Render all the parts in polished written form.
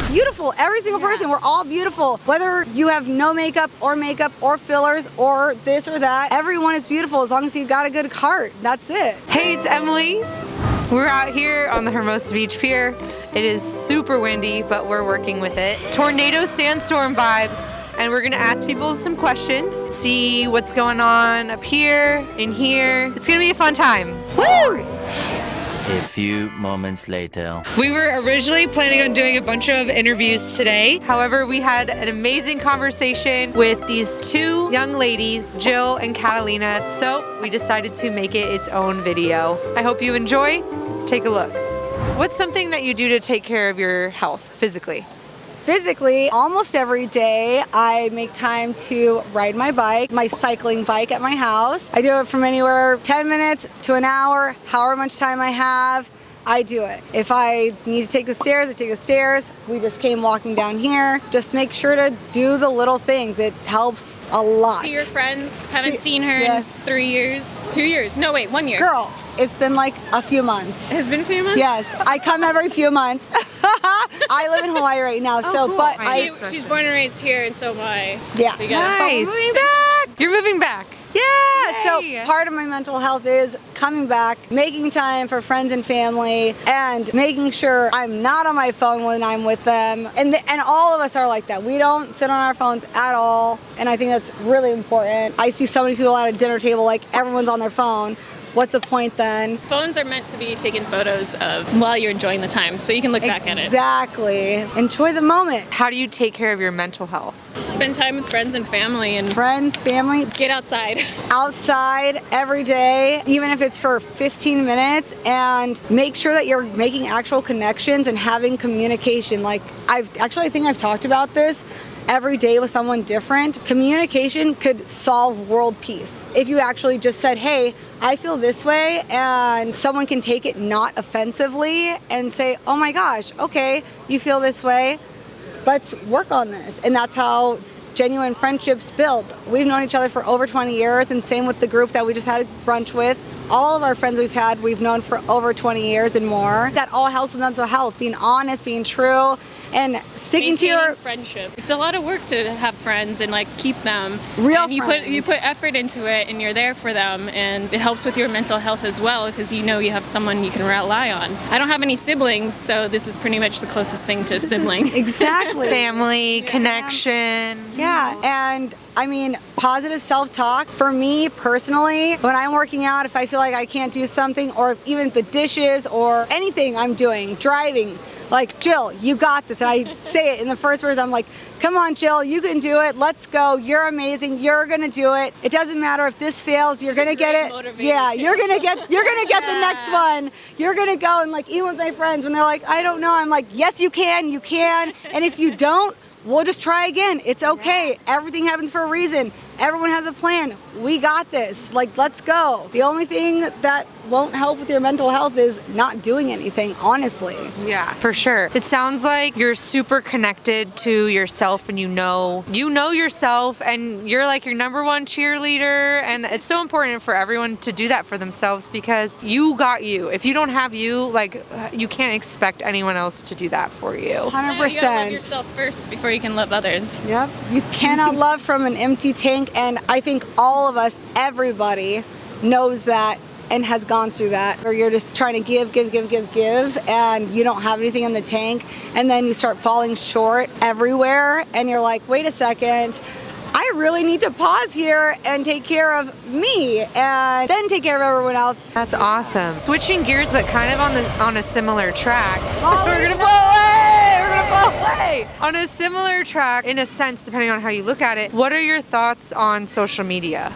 beautiful. Every single person, we're all beautiful. Whether you have no makeup or fillers or this or that, everyone is beautiful as long as you got a good heart. That's it. Hey, it's Emily. We're out here on the Hermosa Beach Pier. It is super windy, but we're working with it. Tornado sandstorm vibes. And we're gonna ask people some questions, see what's going on up here, in here. It's gonna be a fun time. Woo! A few moments later. We were originally planning on doing a bunch of interviews today. However, we had an amazing conversation with these two young ladies, Jill and Catalina. So we decided to make it its own video. I hope you enjoy. Take a look. What's something that you do to take care of your health physically? Physically, almost every day, I make time to ride my bike, my cycling bike at my house. I do it from anywhere 10 minutes to an hour, however much time I have, I do it. If I need to take the stairs, I take the stairs. We just came walking down here. Just make sure to do the little things. It helps a lot. See your friends? Haven't seen her in 3 years? 2 years? No, wait, 1 year. Girl, it's been like a few months. It's been a few months? Yes, I come every few months. I live in Hawaii right now, cool. but she's born and raised here, and so am I. Yeah. Nice. Moving back. You're moving back. Yeah, Yay. so part of my mental health is coming back, making time for friends and family, and making sure I'm not on my phone when I'm with them. And all of us are like that. We don't sit on our phones at all, and I think that's really important. I see so many people at a dinner table, like everyone's on their phone. What's the point then? Phones are meant to be taking photos of while you're enjoying the time, so you can look back at it. Exactly. Enjoy the moment. How do you take care of your mental health? Spend time with friends and family and Friends, family. get outside. Outside every day, even if it's for 15 minutes, and make sure that you're making actual connections and having communication. Like I think I've talked about this. Every day with someone different, communication could solve world peace. If you actually just said, hey, I feel this way, and someone can take it not offensively and say, oh my gosh, okay, you feel this way, let's work on this. And that's how genuine friendships build. We've known each other for over 20 years, and same with the group that we just had brunch with. All of our friends we've known for over 20 years and more. That all helps with mental health, being honest, being true, and sticking to your friendship. It's a lot of work to have friends and like keep them. Real and friends. You put effort into it, and you're there for them, and it helps with your mental health as well because you know you have someone you can rely on. I don't have any siblings, so this is pretty much the closest thing to a sibling. Exactly. Family, connection. Yeah, and I mean, positive self-talk. For me personally, when I'm working out, if I feel like I can't do something, or even the dishes or anything I'm doing, driving, like, Jill, you got this. And I say it in the first person. I'm like, come on, Jill, you can do it. Let's go. You're amazing. You're going to do it. It doesn't matter if this fails. You're going to get it. Yeah, you're going to get the next one. You're going to go. And like, even with my friends, when they're like, I don't know, I'm like, yes, you can. You can. And if you don't, we'll just try again. It's okay. Everything happens for a reason. Everyone has a plan. We got this. Like, let's go. The only thing that won't help with your mental health is not doing anything, honestly. Yeah, for sure. It sounds like you're super connected to yourself, and you know yourself, and you're like your number one cheerleader, and it's so important for everyone to do that for themselves because you got you. If you don't have you, like, you can't expect anyone else to do that for you. 100%. Yeah, you gotta love yourself first before you can love others. Yep. You cannot love from an empty tank, and I think all of us, everybody knows that and has gone through that, where you're just trying to give, and you don't have anything in the tank, and then you start falling short everywhere, and you're like, wait a second, I really need to pause here and take care of me, and then take care of everyone else. That's awesome. Switching gears, but kind of on a similar track. Oh, We're gonna fall away. We're gonna fall away. On a similar track, in a sense, depending on how you look at it. What are your thoughts on social media?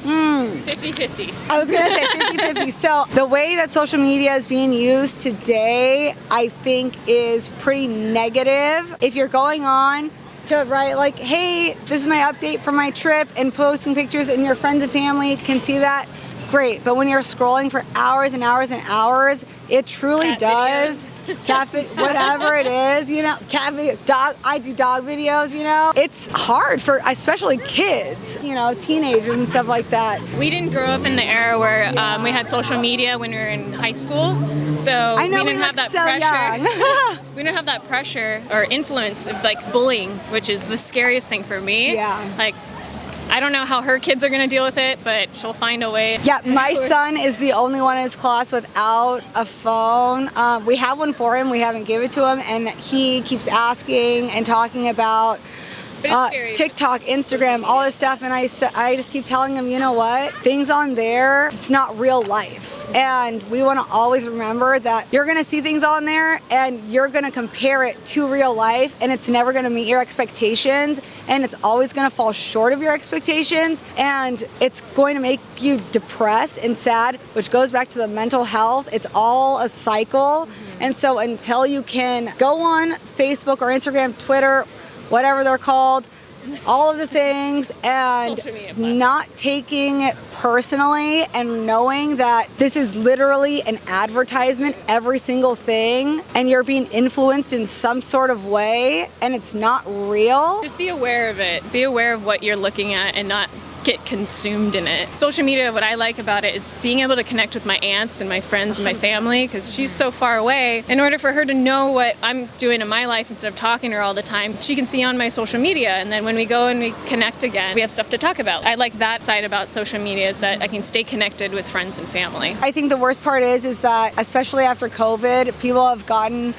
50-50. I was gonna say 50-50. So the way that social media is being used today, I think is pretty negative. If you're going on to write like, hey, this is my update from my trip, and posting pictures, and your friends and family can see that, great. But when you're scrolling for hours and hours and hours, it truly does. Cat whatever it is, you know, cat video, dog. I do dog videos, you know. It's hard for especially kids, you know, teenagers and stuff like that. We didn't grow up in the era where we had social media when we were in high school. So I know we didn't have that so pressure. Young. We didn't have that pressure or influence of like bullying, which is the scariest thing for me. Yeah. Like, I don't know how her kids are going to deal with it, but she'll find a way. Yeah, my son is the only one in his class without a phone. We have one for him. We haven't given it to him, and he keeps asking and talking about TikTok, Instagram, all this stuff, and I just keep telling him, you know what? Things on there, it's not real life. And we want to always remember that you're going to see things on there and you're going to compare it to real life, and it's never going to meet your expectations, and it's always going to fall short of your expectations, and it's going to make you depressed and sad, which goes back to the mental health. It's all a cycle. And so until you can go on Facebook or Instagram, Twitter, whatever they're called, all of the things, and not taking it personally and knowing that this is literally an advertisement, every single thing, and you're being influenced in some sort of way and it's not real. Just be aware of it. Be aware of what you're looking at and not get consumed in it. Social media, what I like about it is being able to connect with my aunts and my friends and my family, because she's so far away. In order for her to know what I'm doing in my life instead of talking to her all the time, she can see on my social media, and then when we go and we connect again, we have stuff to talk about. I like that side about social media, is that I can stay connected with friends and family. I think the worst part is that, especially after COVID, people have gotten,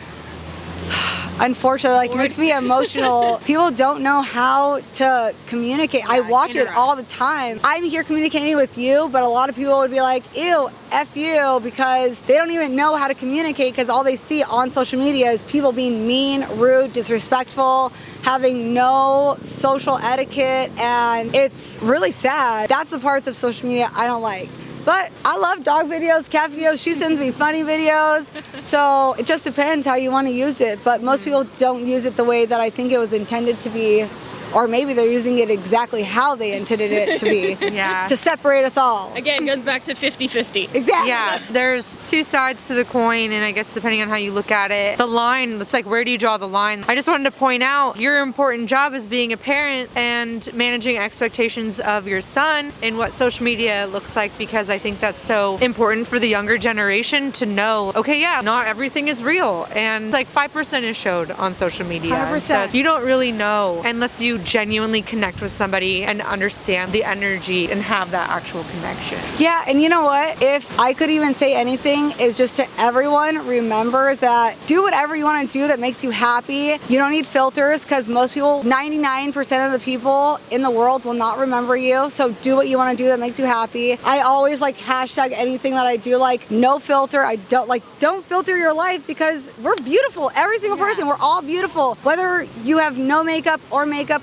unfortunately, like, makes me emotional. People don't know how to communicate. I watch it all the time. I'm here communicating with you, but a lot of people would be like, ew, F you, because they don't even know how to communicate, because all they see on social media is people being mean, rude, disrespectful, having no social etiquette, and it's really sad. That's the parts of social media I don't like. But I love dog videos, cat videos. She sends me funny videos. So it just depends how you want to use it. But most people don't use it the way that I think it was intended to be. Or maybe they're using it exactly how they intended it to be. Yeah. To separate us all. Again, it goes back to 50-50. Exactly. Yeah, there's two sides to the coin, and I guess depending on how you look at it, the line, it's like, where do you draw the line? I just wanted to point out your important job as being a parent and managing expectations of your son and what social media looks like, because I think that's so important for the younger generation to know, okay, yeah, not everything is real, and like 5% is showed on social media. 100%. So you don't really know unless you genuinely connect with somebody and understand the energy and have that actual connection. Yeah, and you know what? If I could even say anything, is just to everyone, remember that do whatever you want to do that makes you happy. You don't need filters, because most people, 99% of the people in the world will not remember you. So do what you want to do that makes you happy. I always like hashtag anything that I do, like no filter. I don't filter your life, because we're beautiful. Every single person, we're all beautiful. Whether you have no makeup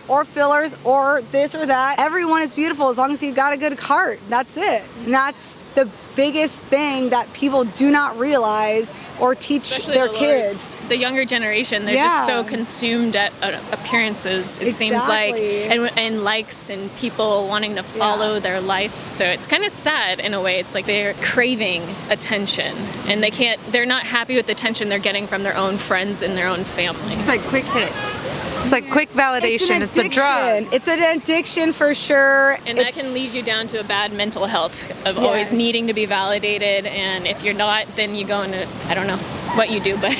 or fillers or this or that, everyone is beautiful as long as you got a good heart. That's it. And that's the biggest thing that people do not realize or teach Especially their kids. The younger generation, they're just so consumed at appearances, it seems like, and likes and people wanting to follow their life. So it's kind of sad in a way. It's like they're craving attention, and they're not happy with the attention they're getting from their own friends and their own family. It's like quick hits. It's like quick validation. It's a drug. It's an addiction for sure. And that can lead you down to a bad mental health of always needing to be validated. And if you're not, then you go into, I don't know what you do, but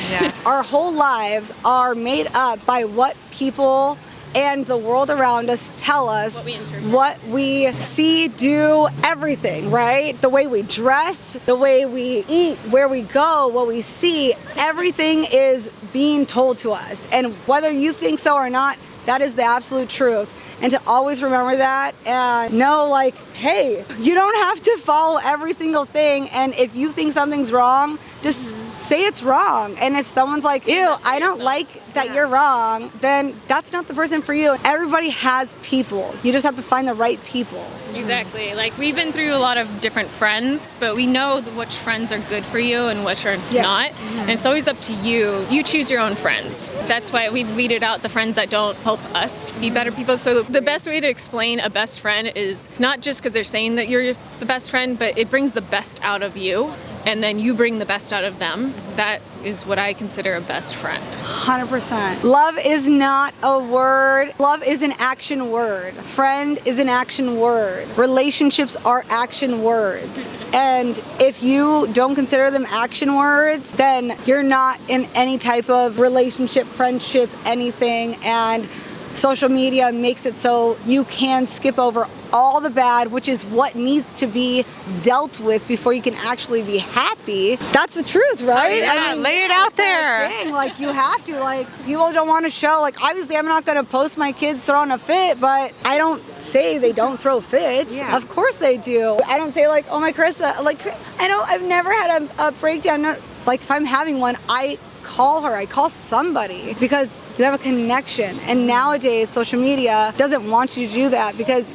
our whole lives are made up by what people and the world around us tell us, what we see, do, everything, right? The way we dress, the way we eat, where we go, what we see, everything is being told to us. And whether you think so or not, that is the absolute truth. And to always remember that and know, like, hey, you don't have to follow every single thing. And if you think something's wrong, just say it's wrong. And if someone's like, ew, I don't like that you're wrong, then that's not the person for you. Everybody has people. You just have to find the right people. Exactly. Like, we've been through a lot of different friends, but we know which friends are good for you and which are not. And it's always up to you. You choose your own friends. That's why we've weeded out the friends that don't help us be better people. So the best way to explain a best friend is not just because they're saying that you're the best friend, but it brings the best out of you, and then you bring the best out of them. That is what I consider a best friend. 100%. Love is not a word. Love is an action word. Friend is an action word. Relationships are action words. And if you don't consider them action words, then you're not in any type of relationship, friendship, anything. And social media makes it so you can skip over all the bad, which is what needs to be dealt with before you can actually be happy. That's the truth, right? Yeah, lay it out there. Dang, like you have to, like people don't want to show, like obviously I'm not going to post my kids throwing a fit, but I don't say they don't throw fits. Yeah. Of course they do. I don't say like, oh my Carissa, like I've never had a breakdown. Like if I'm having one, I call her, I call somebody because you have a connection. And nowadays social media doesn't want you to do that because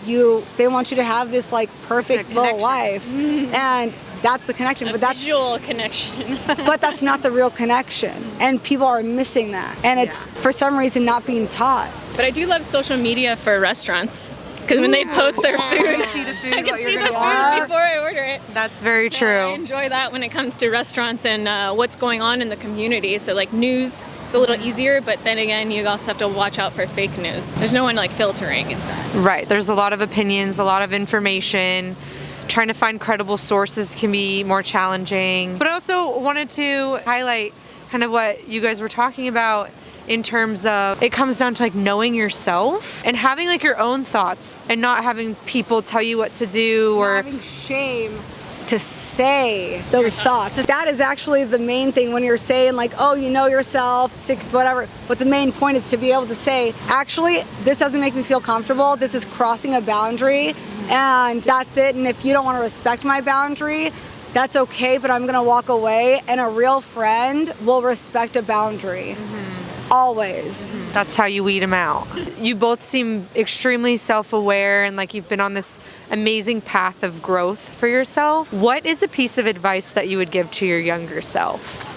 they want you to have this like perfect little life. And that's the connection. A but that's visual connection. but that's not the real connection. And people are missing that. And it's for some reason not being taught. But I do love social media for restaurants. Because when they post their food, I can see the food, I can see the food before I order it. That's very So true. I enjoy that when it comes to restaurants and what's going on in the community. So like news, it's a little easier, but then again, you also have to watch out for fake news. There's no one like filtering that. Right. There's a lot of opinions, a lot of information. Trying to find credible sources can be more challenging. But I also wanted to highlight kind of what you guys were talking about in terms of it comes down to like knowing yourself and having like your own thoughts and not having people tell you what to do or Not having shame to say those thoughts. That is actually the main thing when you're saying like, oh, you know yourself, stick whatever. But the main point is to be able to say, actually, this doesn't make me feel comfortable. This is crossing a boundary and that's it. And if you don't want to respect my boundary, that's okay, but I'm gonna walk away. And a real friend will respect a boundary. Always. that's how you weed them out. You both seem extremely self-aware and like you've been on this amazing path of growth for yourself. What is a piece of advice that you would give to your younger self?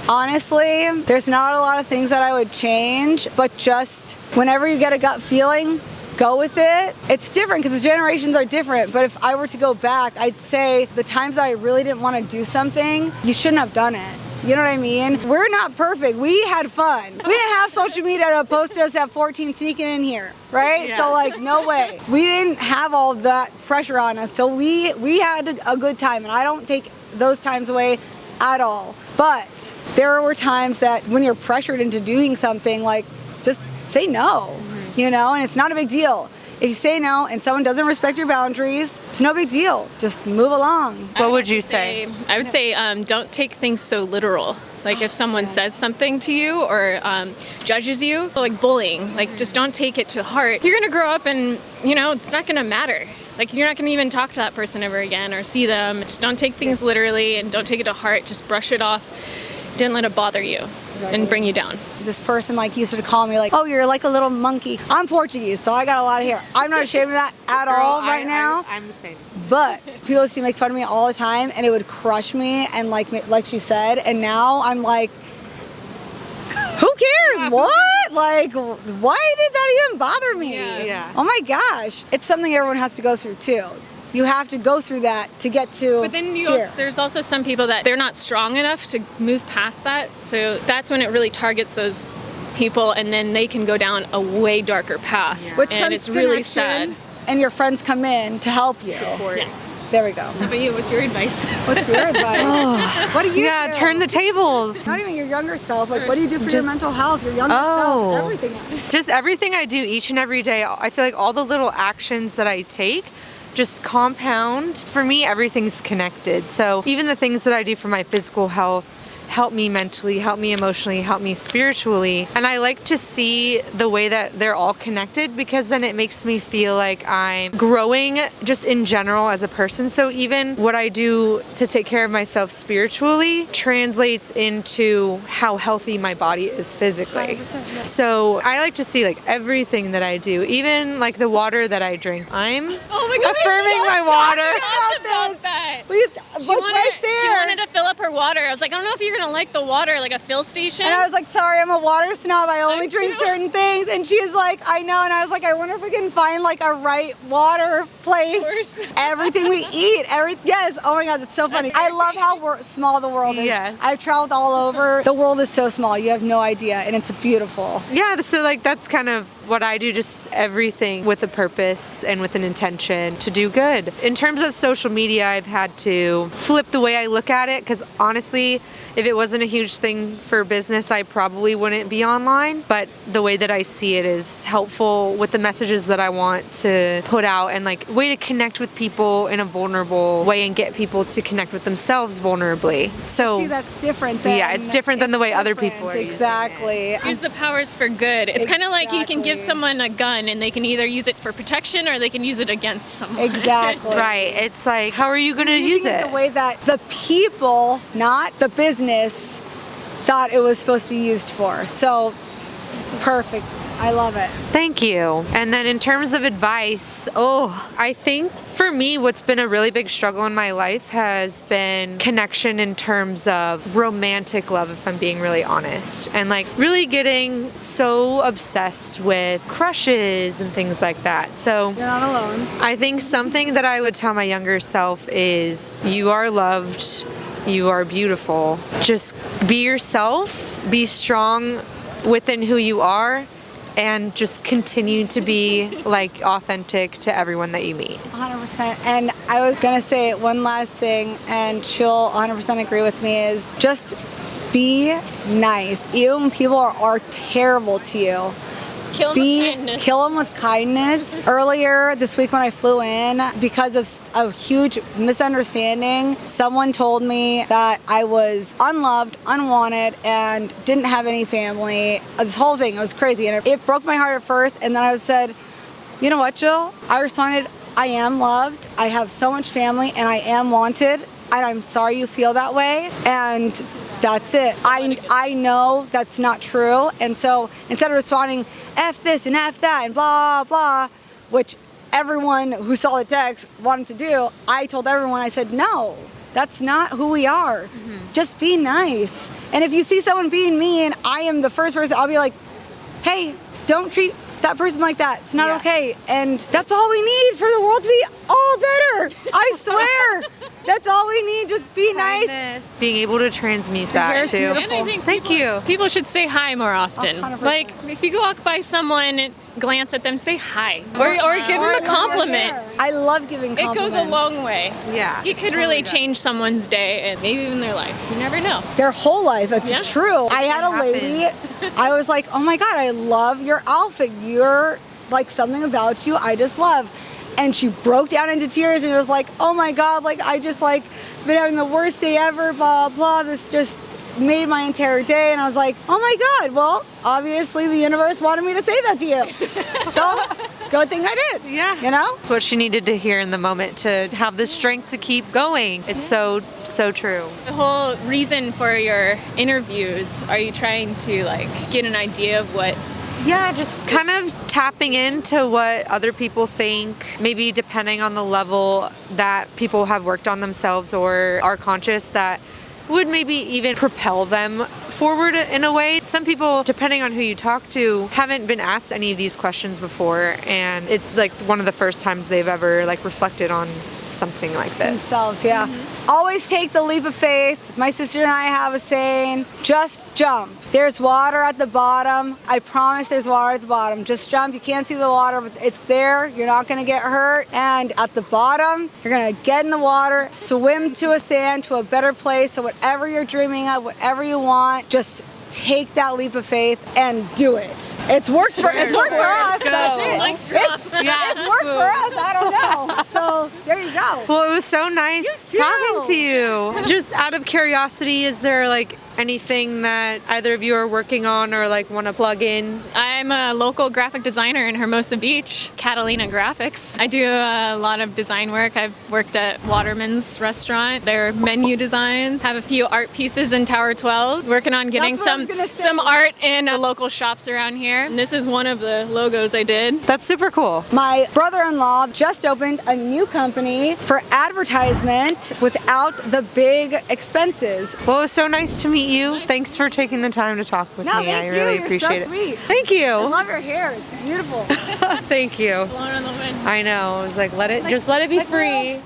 Honestly, there's not a lot of things that I would change, but just whenever you get a gut feeling, go with it. It's different because the generations are different, but if I were to go back, I'd say the times that I really didn't want to do something, you shouldn't have done it. You know what I mean? We're not perfect. We had fun. We didn't have social media to post us at 14 sneaking in here, right? Yeah. So like, no way. We didn't have all that pressure on us. So we had a good time, and I don't take those times away at all. But there were times that when you're pressured into doing something, like just say no, you know, and it's not a big deal. If you say no and someone doesn't respect your boundaries, it's no big deal. Just move along. What would you say? I would say don't take things so literal. Like if someone says something to you or judges you, like bullying, like just don't take it to heart. You're gonna grow up and, you know, it's not gonna matter. Like you're not gonna even talk to that person ever again or see them. Just don't take things literally and don't take it to heart. Just brush it off. Don't let it bother you and bring you down. This person like used to call me like, oh, you're like a little monkey. I'm Portuguese, so I got a lot of hair. I'm not ashamed of that at all right now. I'm the same. But people used to make fun of me all the time, and it would crush me. And like she said, and now I'm like, who cares? What? Like, why did that even bother me? Yeah. Oh my gosh, it's something everyone has to go through too. You have to go through that to get to But then here. there's also some people that they're not strong enough to move past that. So that's when it really targets those people, and then they can go down a way darker path. Which and comes it's really connection, sad. And your friends come in to help you. Yeah. There we go. How about you? What's your advice? What's your advice? What do you Yeah, do? turn the tables. Not even your younger self. Like, what do you do for your Just- mental health? Your younger Oh. self, everything. Just everything I do each and every day, I feel like all the little actions that I take just compound. For me, everything's connected. So even the things that I do for my physical health help me mentally, help me emotionally, help me spiritually. And I like to see the way that they're all connected because then it makes me feel like I'm growing just in general as a person. So even what I do to take care of myself spiritually translates into how healthy my body is physically. 100%, yeah. So I like to see like everything that I do, even like the water that I drink. I'm Oh my God! affirming my water. About that. Well, She wanted, right there. she wanted to fill up her water. I was like, I don't know if you're gonna kind of like the water, like a fill station. And I was like, sorry, I'm a water snob. I only drink too. certain things. And she was like, I know. And I was like, I wonder if we can find like a right water place. Source. Everything we eat, yes. Oh my God, that's so funny. I love how small the world is. Yes. I've traveled all over. The world is so small. You have no idea. And it's beautiful. Yeah, so like that's kind of what I do, just everything with a purpose and with an intention to do good. In terms of social media, I've had to flip the way I look at it, because honestly, if it wasn't a huge thing for business, I probably wouldn't be online. But the way that I see it is helpful with the messages that I want to put out, and like way to connect with people in a vulnerable way and get people to connect with themselves vulnerably. So See, that's different than... yeah, it's different than the way other people are Exactly. Use the powers for good. It's kind of like you can give someone a gun and they can either use it for protection or they can use it against someone. Exactly. Right. It's like, how are you going to use Using it? the way that the people, not the business, thought it was supposed to be used for. So, perfect. I love it. Thank you. And then in terms of advice, I think for me, what's been a really big struggle in my life has been connection in terms of romantic love, if I'm being really honest. And like really getting so obsessed with crushes and things like that. So You're not alone. I think something that I would tell my younger self is you are loved, you are beautiful. Just be yourself, be strong within who you are, and just continue to be like authentic to everyone that you meet. 100%. And I was going to say one last thing, and she'll 100% agree with me, is just be nice. Even when people are terrible to you. Kill them with kindness. Kill them with kindness. Earlier this week when I flew in, because of a huge misunderstanding, someone told me that I was unloved, unwanted, and didn't have any family. This whole thing, it was crazy. And it broke my heart at first. And then I said, you know what, Jill? I responded, I am loved. I have so much family and I am wanted. And I'm sorry you feel that way. And that's it. I know that's not true. And so instead of responding, F this and F that and blah, blah, which everyone who saw the text wanted to do, I told everyone, I said, no, that's not who we are. Mm-hmm. Just be nice. And if you see someone being mean, I am the first person, I'll be like, hey, don't treat that person like that. It's not okay. And that's all we need for the world to be all better. I swear. That's all we need. Just be nice. Being able to transmute that too. Beautiful. And I think Thank you. people should say hi more often. 100%. Like if you walk by someone, glance at them, say hi, or give them a compliment. I love giving It compliments. goes a long way. Yeah. You could really change someone's day and maybe even their life. You never know. Their whole life. It's Yeah. true. I had a lady, I was like, oh my God, I love your outfit. You're like something about you I just love. And she broke down into tears and was like, oh my God, like I just like been having the worst day ever, blah, blah. This just made my entire day. And I was like, oh my God, well, obviously the universe wanted me to say that to you. So good thing I did. Yeah. You know? It's what she needed to hear in the moment to have the strength to keep going. It's so true. The whole reason for your interviews, are you trying to like get an idea of what? Yeah, just kind of tapping into what other people think, maybe depending on the level that people have worked on themselves or are conscious, that would maybe even propel them forward in a way. Some people, depending on who you talk to, haven't been asked any of these questions before, and it's like one of the first times they've ever like reflected on something like this. Themselves, yeah. Always take the leap of faith. My sister and I have a saying, just jump. There's water at the bottom. I promise there's water at the bottom. Just jump. You can't see the water, but it's there. You're not going to get hurt. And at the bottom, you're going to get in the water, swim to a sand, to a better place. So whatever you're dreaming of, whatever you want, just take that leap of faith and do it. It's worked for us. That's it. It's worked for us. I don't know. So there you go. Well, it was so nice talking to you. Just out of curiosity, is there like anything that either of you are working on or like want to plug in? I'm I'm a local graphic designer in Hermosa Beach, Catalina Graphics. I do a lot of design work. I've worked at Waterman's restaurant. Their menu designs. Have a few art pieces in Tower 12. Working on getting That's what I was gonna say. some art in local shops around here. And this is one of the logos I did. That's super cool. My brother-in-law just opened a new company for advertisement without the big expenses. Well, it was so nice to meet you. Thanks for taking the time to talk with No, me. thank I you. really You're appreciate so it. sweet. Thank I you. love your hair. It's beautiful. Thank you. Blowing on the wind. I know. I was like, just let it be Like, free.